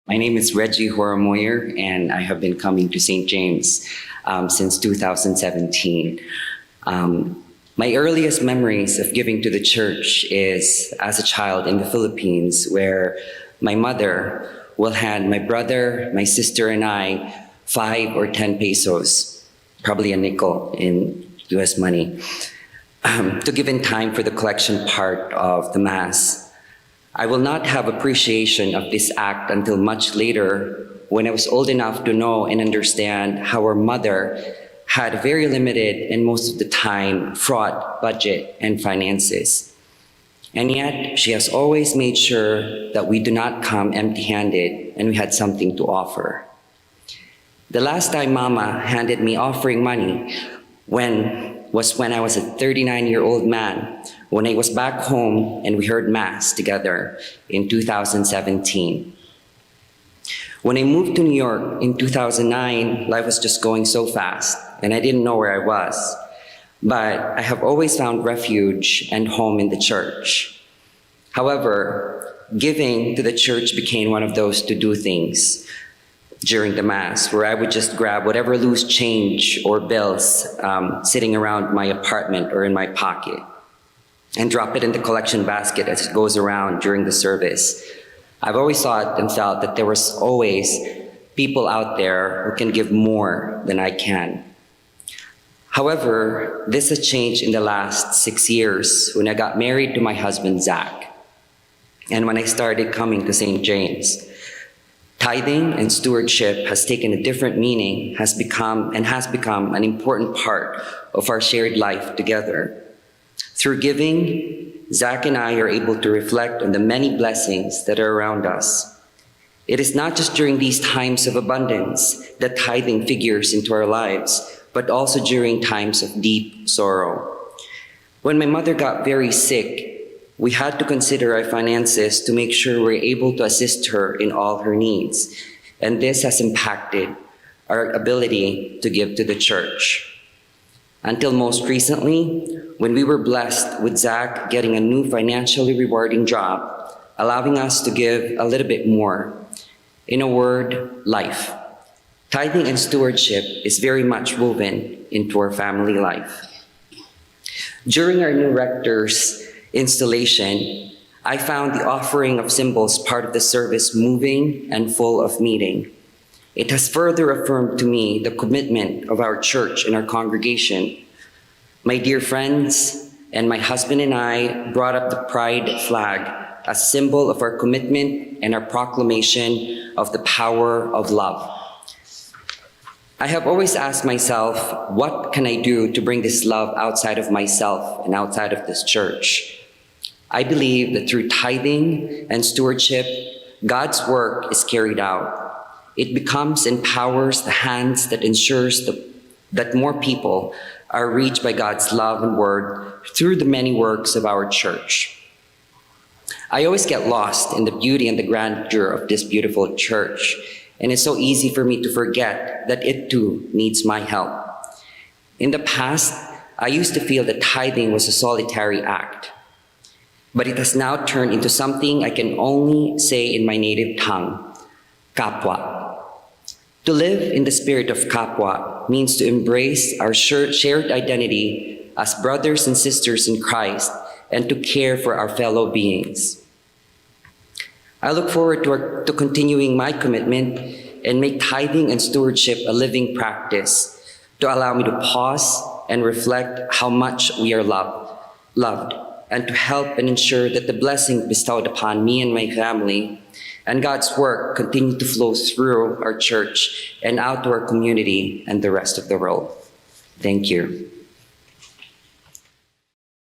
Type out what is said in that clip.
My name is Reggie Moyer, and I have been coming to St. James since 2017. My earliest memories of giving to the church is as a child in the Philippines, where my mother will hand my brother, my sister, and I 5 or 10 pesos, probably a nickel in US money, to give in time for the collection part of the Mass. I will not have appreciation of this act until much later, when I was old enough to know and understand how our mother had a very limited and most of the time fraught budget and finances. And yet, she has always made sure that we do not come empty-handed and we had something to offer. The last time Mama handed me offering money was when I was a 39-year-old man, when I was back home and we heard Mass together in 2017. When I moved to New York in 2009, life was just going so fast and I didn't know where I was. But I have always found refuge and home in the church. However, giving to the church became one of those to-do things during the Mass, where I would just grab whatever loose change or bills sitting around my apartment or in my pocket and drop it in the collection basket as it goes around during the service. I've always thought and felt that there was always people out there who can give more than I can. However, this has changed in the last 6 years when I got married to my husband, Zach, and when I started coming to St. James. Tithing and stewardship has taken a different meaning, has become an important part of our shared life together. Through giving, Zach and I are able to reflect on the many blessings that are around us. It is not just during these times of abundance that tithing figures into our lives, but also during times of deep sorrow. When my mother got very sick, we had to consider our finances to make sure we're able to assist her in all her needs. And this has impacted our ability to give to the church. Until most recently, when we were blessed with Zach getting a new financially rewarding job, allowing us to give a little bit more. In a word, life. Tithing and stewardship is very much woven into our family life. During our new rector's installation, I found the offering of symbols part of the service moving and full of meaning. It has further affirmed to me the commitment of our church and our congregation. My dear friends and my husband and I brought up the pride flag, a symbol of our commitment and our proclamation of the power of love. I have always asked myself, what can I do to bring this love outside of myself and outside of this church? I believe that through tithing and stewardship, God's work is carried out. It becomes and empowers the hands that ensures that more people are reached by God's love and word through the many works of our church. I always get lost in the beauty and the grandeur of this beautiful church, and it's so easy for me to forget that it too needs my help. In the past, I used to feel that tithing was a solitary act, but it has now turned into something I can only say in my native tongue, kapwa. To live in the spirit of kapwa means to embrace our shared identity as brothers and sisters in Christ and to care for our fellow beings. I look forward to continuing my commitment and make tithing and stewardship a living practice to allow me to pause and reflect how much we are loved, and to help and ensure that the blessing bestowed upon me and my family and God's work continue to flow through our church and out to our community and the rest of the world. Thank you.